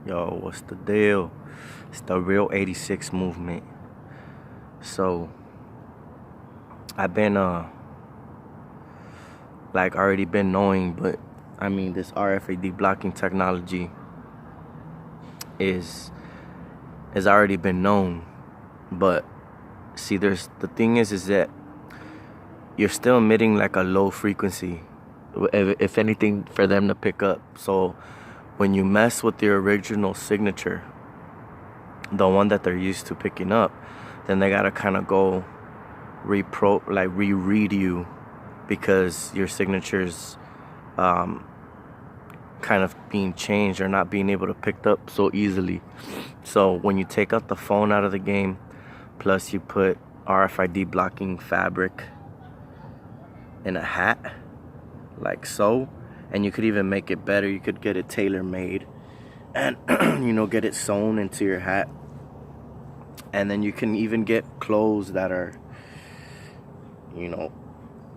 Yo, what's the deal? It's the real 86 movement. So I've been already been knowing, but I mean this RFID blocking technology is already been known. But see, there's the thing is that you're still emitting like a low frequency, if anything, for them to pick up. So when you mess with your original signature, the one that they're used to picking up, then they gotta kind of go reread you, because your signature's kind of being changed or not being able to picked up so easily. So when you take out the phone out of the game, plus you put RFID blocking fabric in a hat, like so, and you could even make it better. You could get it tailor-made and get it sewn into your hat. And then you can even get clothes that are,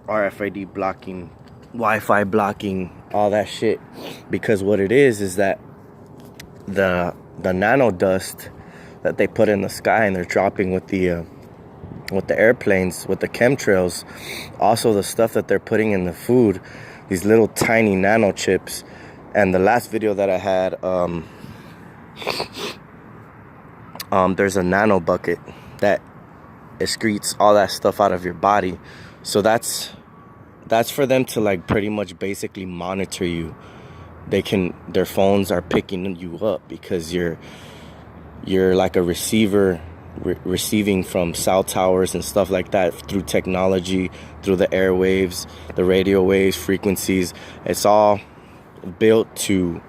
RFID blocking, Wi-Fi blocking, all that shit. Because what it is that the nano dust that they put in the sky and they're dropping with the airplanes, with the chemtrails, also the stuff that they're putting in the food, these little tiny nano chips. And the last video that I had, there's a nano bucket that excretes all that stuff out of your body. So that's for them to like pretty much basically monitor you. Their phones are picking you up because you're like a receiver, receiving from cell towers and stuff like that through technology, through the airwaves, the radio waves, frequencies. It's all built to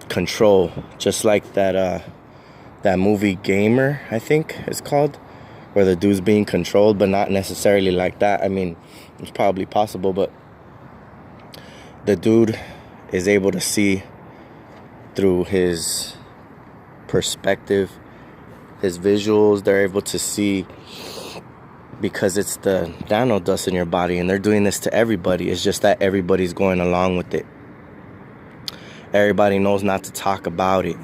control, just like that movie Gamer, I think it's called, where the dude's being controlled, but not necessarily like that. I mean, it's probably possible, but the dude is able to see through his perspective, his visuals. They're able to see because it's the nano dust in your body, and they're doing this to everybody. It's just that everybody's going along with it. Everybody knows not to talk about it.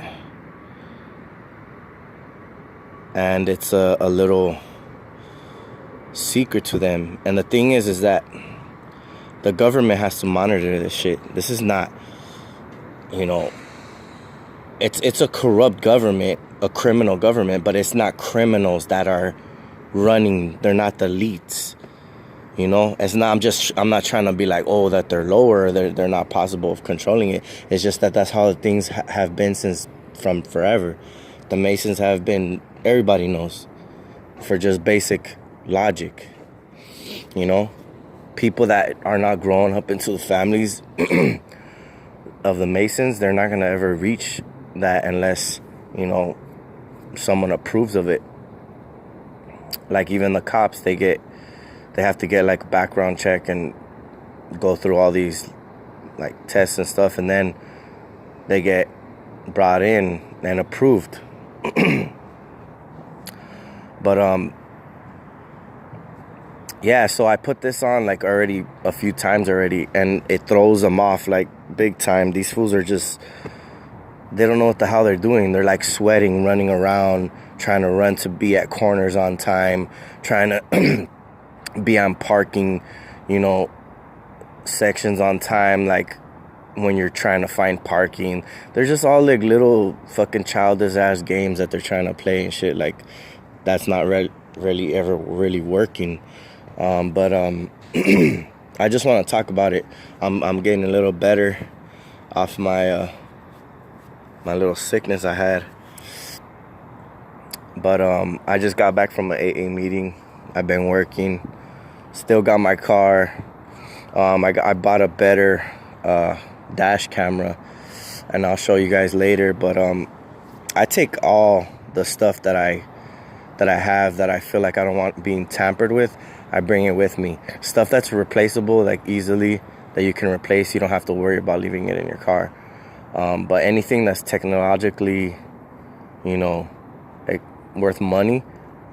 And it's a little secret to them. And the thing is that the government has to monitor this shit. This is not, it's a corrupt government, a criminal government, but it's not criminals that are running. They're not the elites. It's not. I'm not trying to be like, oh, that they're lower. They're not possible of controlling it. It's just that that's how the things have been from forever. The Masons have been. Everybody knows, for just basic logic. People that are not growing up into the families of the Masons, they're not gonna ever reach that unless someone approves of it. Like even the cops, they have to get like a background check and go through all these like tests and stuff, and then they get brought in and approved. But yeah, so I put this on like already a few times already, and it throws them off like big time. These fools are just, they don't know what the hell they're doing. They're like sweating, running around, trying to run to be at corners on time, trying to be on parking, sections on time, like when you're trying to find parking. They're just all like little fucking childish ass games that they're trying to play and shit. Like that's not really ever really working. But I just want to talk about it. I'm getting a little better off my my little sickness I had. But I just got back from an AA meeting. I've been working. Still got my car. I bought a better dash camera, and I'll show you guys later. But I take all the stuff that I have that I feel like I don't want being tampered with. I bring it with me. Stuff that's replaceable, like easily, that you can replace. You don't have to worry about leaving it in your car. But anything that's technologically, like worth money,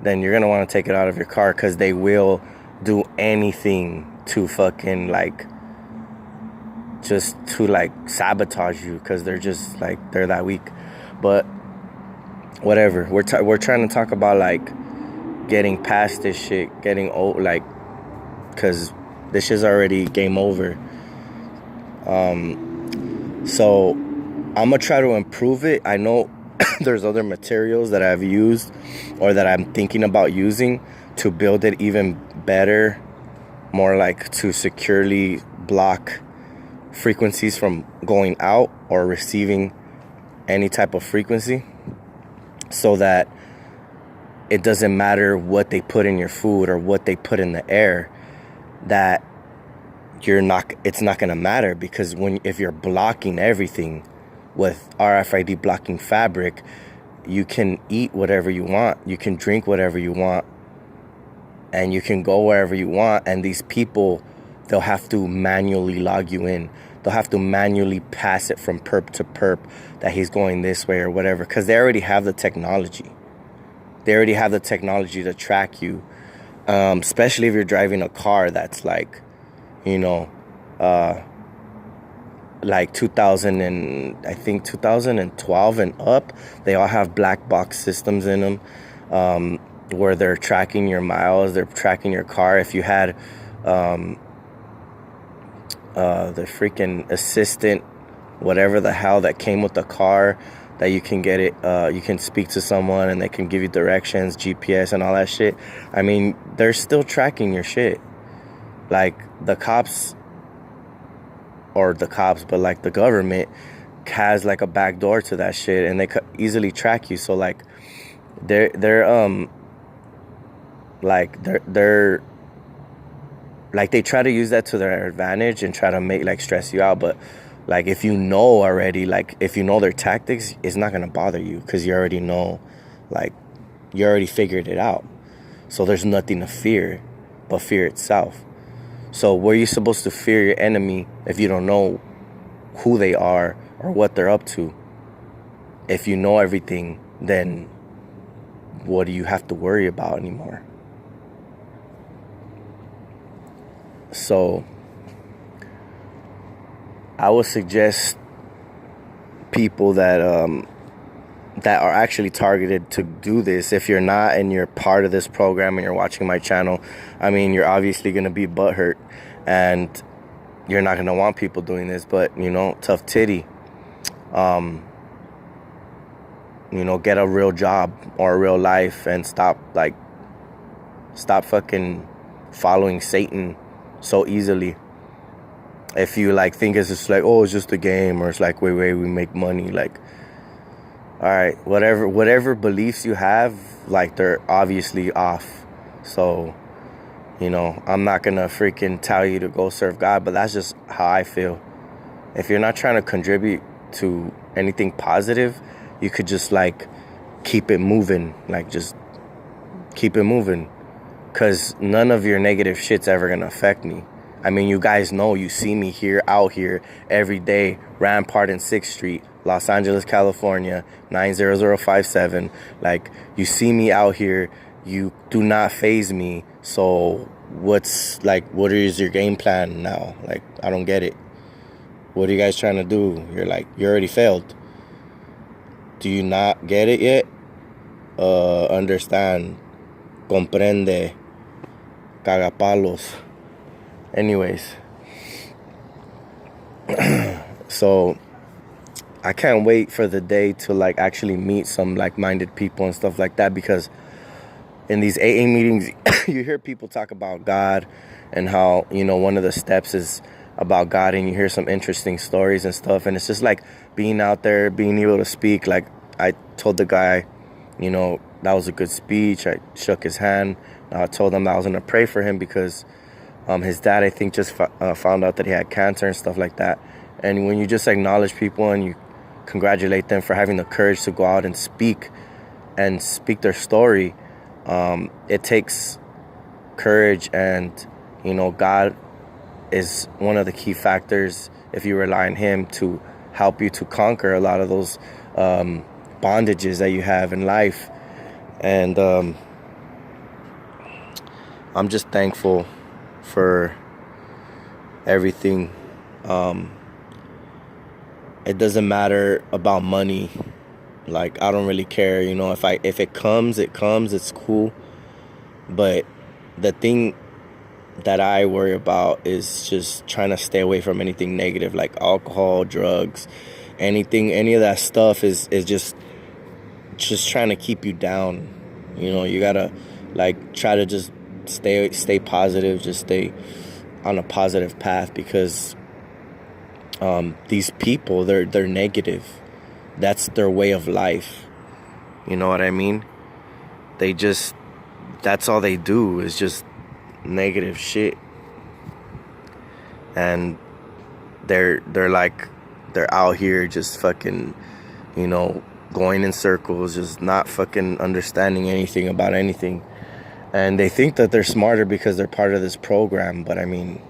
then you're gonna want to take it out of your car, because they will do anything to fucking just to sabotage you, because they're just like, they're that weak. But whatever. We're trying to talk about like getting past this shit, getting old, like, cause this shit's already game over. So I'm gonna try to improve it. I know there's other materials that I've used or that I'm thinking about using to build it even better, more like to securely block frequencies from going out or receiving any type of frequency, so that it doesn't matter what they put in your food or what they put in the air, that it's not going to matter, because if you're blocking everything with RFID blocking fabric, you can eat whatever you want, you can drink whatever you want, and you can go wherever you want. And these people, they'll have to manually log you in. They'll have to manually pass it from perp to perp that he's going this way or whatever, because they already have the technology. They already have the technology to track you, especially if you're driving a car that's like, you know, like 2012 and up. They all have black box systems in them, where they're tracking your miles, they're tracking your car. If you had the freaking assistant, whatever the hell that came with the car, that you can get it, you can speak to someone and they can give you directions, GPS and all that shit. I mean, they're still tracking your shit. Like the cops, but like the government has like a back door to that shit, and they could easily track you. So like they're like they try to use that to their advantage and try to make like stress you out. But like if you know already, like if you know their tactics, it's not gonna bother you, because you already know, like you already figured it out. So there's nothing to fear but fear itself. So were you supposed to fear your enemy if you don't know who they are or what they're up to? If you know everything, then what do you have to worry about anymore? So I would suggest people that that are actually targeted to do this. If you're not and you're part of this program and you're watching my channel, I mean, you're obviously going to be butthurt and you're not going to want people doing this. But, you know, tough titty. You know, get a real job or a real life and stop fucking following Satan so easily. If you like think it's just like, oh, it's just a game, or it's like, wait, we make money, like, all right, whatever beliefs you have, like, they're obviously off. So, you know, I'm not gonna freaking tell you to go serve God, but that's just how I feel. If you're not trying to contribute to anything positive, you could just like keep it moving, like just keep it moving, because none of your negative shit's ever gonna affect me. I mean, you guys know, you see me out here every day, Rampart and 6th Street, Los Angeles, California, 90057. Like, you see me out here, you do not faze me. So what is your game plan now? Like, I don't get it. What are you guys trying to do? You already failed. Do you not get it yet? Understand. Comprende. Cagapalos. Anyways, so I can't wait for the day to like actually meet some like-minded people and stuff like that, because in these AA meetings you hear people talk about God and how, you know, one of the steps is about God, and you hear some interesting stories and stuff, and it's just like being out there, being able to speak. Like, I told the guy, you know, that was a good speech. I shook his hand. I told him that I was gonna pray for him because his dad, I think, just found out that he had cancer and stuff like that. And when you just acknowledge people and you congratulate them for having the courage to go out and speak their story, it takes courage. And, you know, God is one of the key factors, if you rely on him, to help you to conquer a lot of those bondages that you have in life. And I'm just thankful for everything. It doesn't matter about money. Like, I don't really care, you know, if it comes, it's cool. But the thing that I worry about is just trying to stay away from anything negative, like alcohol, drugs, any of that stuff is just trying to keep you down. You know, you gotta like try to just stay positive, just stay on a positive path, because these people, they're negative. That's their way of life. You know what I mean? They just, that's all they do is just negative shit. And they're out here just fucking, you know, going in circles, just not fucking understanding anything about anything. And they think that they're smarter because they're part of this program. But I mean,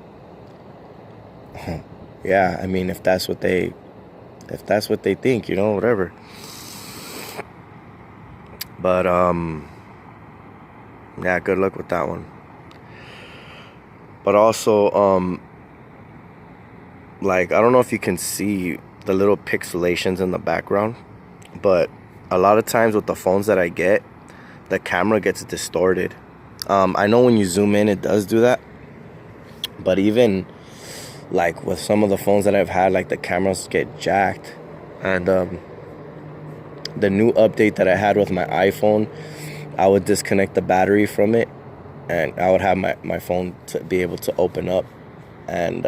yeah, I mean, if that's what they think, you know, whatever. But yeah, good luck with that one. But also, like, I don't know if you can see the little pixelations in the background, but a lot of times with the phones that I get, the camera gets distorted. I know when you zoom in, it does do that. But even like with some of the phones that I've had, like the cameras get jacked. And the new update that I had with my iPhone, I would disconnect the battery from it, and I would have my phone to be able to open up. And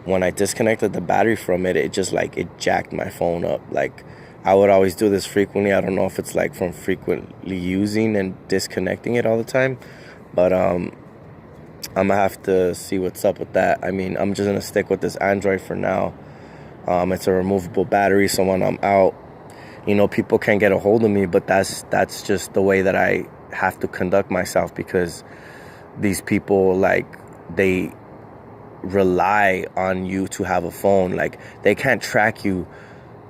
when I disconnected the battery from it, it just like, it jacked my phone up. Like, I would always do this frequently. I don't know if it's like from frequently using and disconnecting it all the time, but I'm gonna have to see what's up with that. I mean, I'm just gonna stick with this Android for now. It's a removable battery, so when I'm out, you know, people can't get a hold of me, but that's just the way that I have to conduct myself, because these people, like, they rely on you to have a phone. Like, they can't track you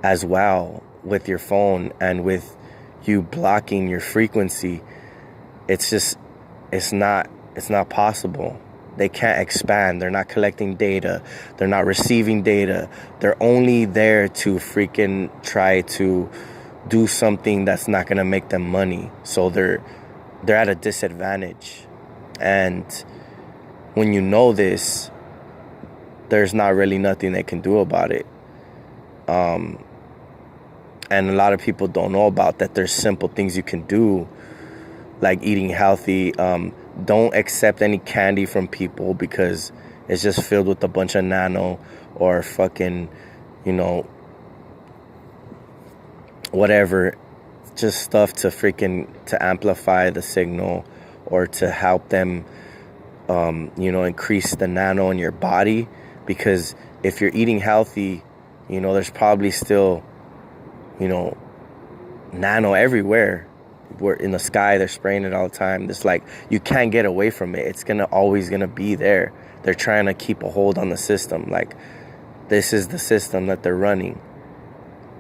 as well with your phone, and with you blocking your frequency, it's not possible. They can't expand. They're not collecting data. They're not receiving data. They're only there to freaking try to do something that's not gonna make them money. So they're at a disadvantage. And when you know this, there's not really nothing they can do about it. And a lot of people don't know about that. There's simple things you can do, like eating healthy. Don't accept any candy from people, because it's just filled with a bunch of nano or fucking, you know, whatever, just stuff to amplify the signal, or to help them, you know, increase the nano in your body. Because if you're eating healthy, you know, there's probably still, you know, nano everywhere. We're in the sky, they're spraying it all the time. It's like, you can't get away from it. It's always gonna be there. They're trying to keep a hold on the system. Like, this is the system that they're running.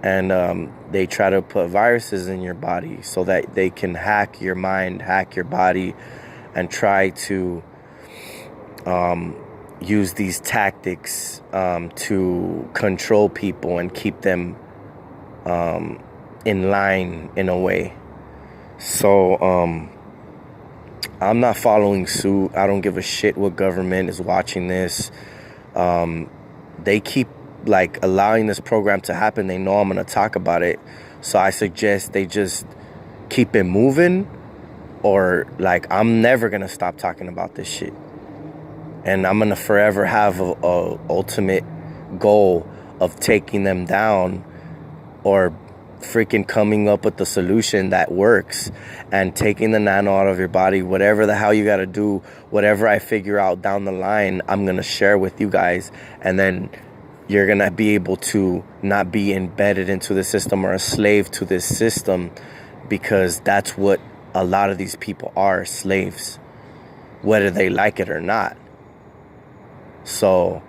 And they try to put viruses in your body so that they can hack your mind, hack your body, and try to use these tactics to control people and keep them in line in a way. So I'm not following suit. I don't give a shit what government is watching this. They keep like allowing this program to happen. They know I'm gonna talk about it, so I suggest they just keep it moving, or like, I'm never gonna stop talking about this shit, and I'm gonna forever have a ultimate goal of taking them down, or freaking coming up with the solution that works, and taking the nano out of your body. Whatever the hell you got to do, whatever I figure out down the line, I'm gonna share with you guys, and then you're gonna be able to not be embedded into the system or a slave to this system, because that's what a lot of these people are, slaves, whether they like it or not. So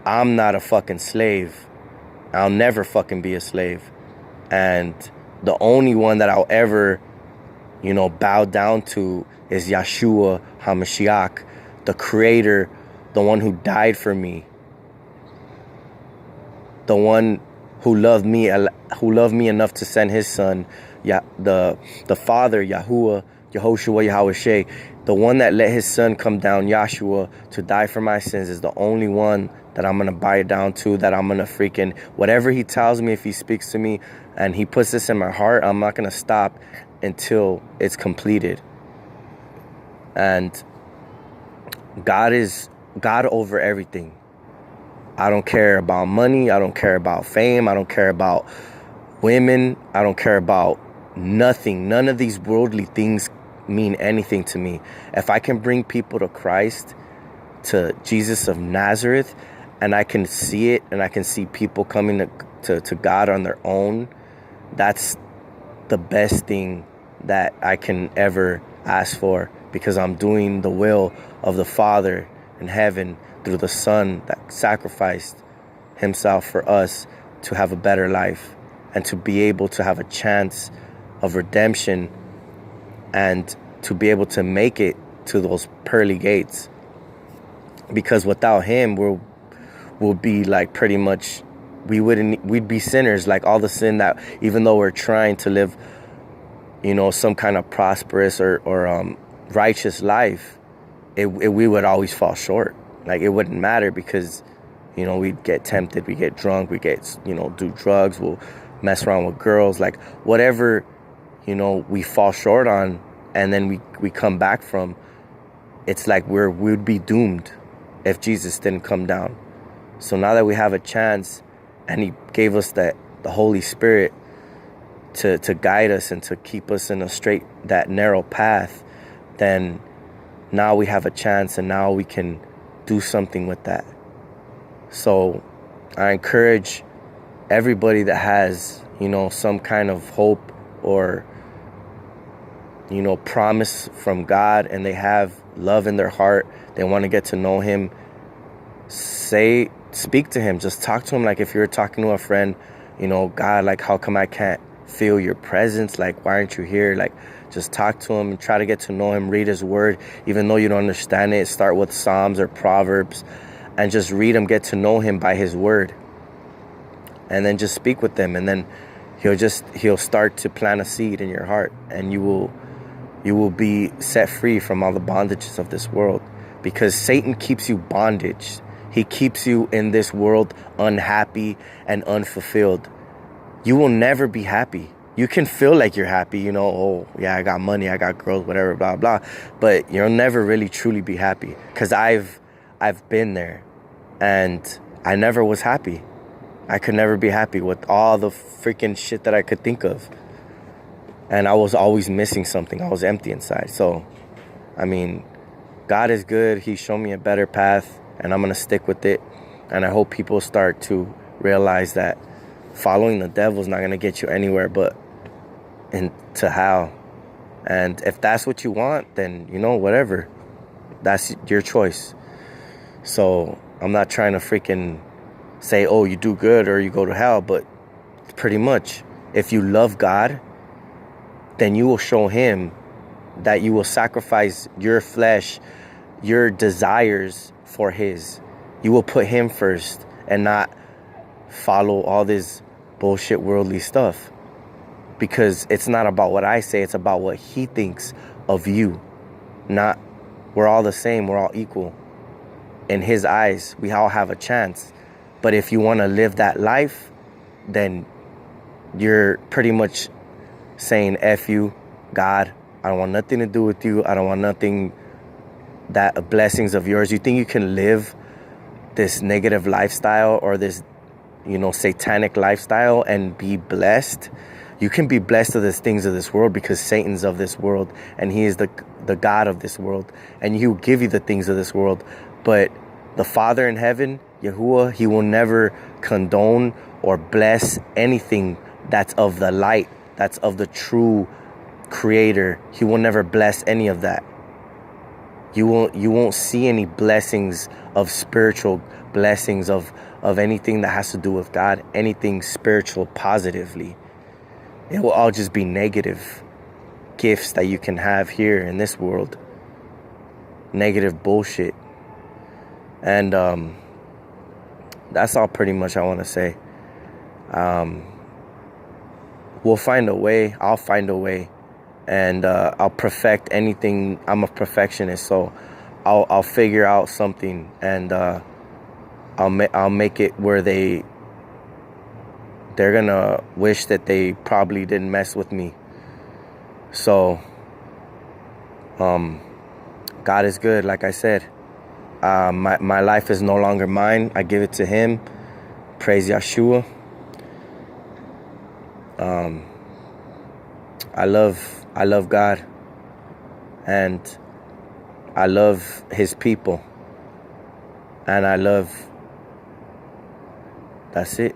I'm not a fucking slave. I'll never fucking be a slave. And the only one that I'll ever, you know, bow down to is Yahshua HaMashiach, the creator, the one who died for me, the one who loved me enough to send his son, the Father, Yahuwah, Yahweh, the one that let his son come down, Yahshua, to die for my sins, is the only one that I'm going to bow down to, that I'm going to freaking, whatever he tells me, if he speaks to me and he puts this in my heart, I'm not going to stop until it's completed. And God is God over everything. I don't care about money. I don't care about fame. I don't care about women. I don't care about nothing. None of these worldly things mean anything to me. If I can bring people to Christ, to Jesus of Nazareth, and I can see it, and I can see people coming to God on their own, that's the best thing that I can ever ask for, because I'm doing the will of the Father in heaven through the Son that sacrificed himself for us to have a better life and to be able to have a chance of redemption and to be able to make it to those pearly gates. Because without him, we'll be like pretty much, we'd be sinners, like all the sin that, even though we're trying to live, some kind of prosperous or righteous life, we would always fall short. Like, it wouldn't matter, because we'd get tempted, we get drunk, we get do drugs, we'll mess around with girls, like whatever we fall short on, and then we come back from, it's like we'd be doomed if Jesus didn't come down. So now that we have a chance, and he gave us the Holy Spirit to guide us and to keep us in that narrow path, then now we have a chance, and now we can do something with that. So I encourage everybody that has, some kind of hope or, promise from God, and they have love in their heart, they want to get to know him, speak to him, just talk to him like if you're talking to a friend. God, like, how come I can't feel your presence? Like, why aren't you here? Like, just talk to him and try to get to know him. Read his word, even though you don't understand it. Start with Psalms or Proverbs and just read him, get to know him by his word, and then just speak with them, and then he'll start to plant a seed in your heart, and you will be set free from all the bondages of this world, because Satan keeps you bondage. He keeps you in this world unhappy and unfulfilled. You will never be happy. You can feel like you're happy, oh yeah, I got money, I got girls, whatever, blah blah, but you'll never really truly be happy, because I've been there, and I never was happy. I could never be happy with all the freaking shit that I could think of, and I was always missing something. I was empty inside. So God is good. He showed me a better path, and I'm gonna stick with it. And I hope people start to realize that following the devil is not gonna get you anywhere but into hell. And if that's what you want, then whatever, that's your choice. So I'm not trying to freaking say, oh, you do good or you go to hell, but pretty much, if you love God, then you will show him that you will sacrifice your flesh, your desires for his. You will put him first and not follow all this bullshit worldly stuff, because it's not about what I say, it's about what he thinks of you. Not, we're all the same, we're all equal in his eyes. We all have a chance. But if you want to live that life, then you're pretty much saying, F you, God, I don't want nothing to do with you. I don't want nothing, that blessings of yours. You think you can live this negative lifestyle or this, satanic lifestyle and be blessed? You can be blessed of the things of this world, because Satan's of this world, and he is the God of this world, and he will give you the things of this world. But the Father in heaven, Yahuwah, he will never condone or bless anything that's of the light, that's of the true creator. He will never bless any of that. You won't see any blessings of spiritual blessings of anything that has to do with God, anything spiritual positively. It will all just be negative gifts that you can have here in this world. Negative bullshit. And that's all pretty much I want to say. We'll find a way. I'll find a way, and I'll perfect anything. I'm a perfectionist, so I'll figure out something, and I'll make it where they're gonna wish that they probably didn't mess with me. So God is good. Like I said, my life is no longer mine. I give it to Him. Praise Yahshua. I love God, and I love His people, and that's it.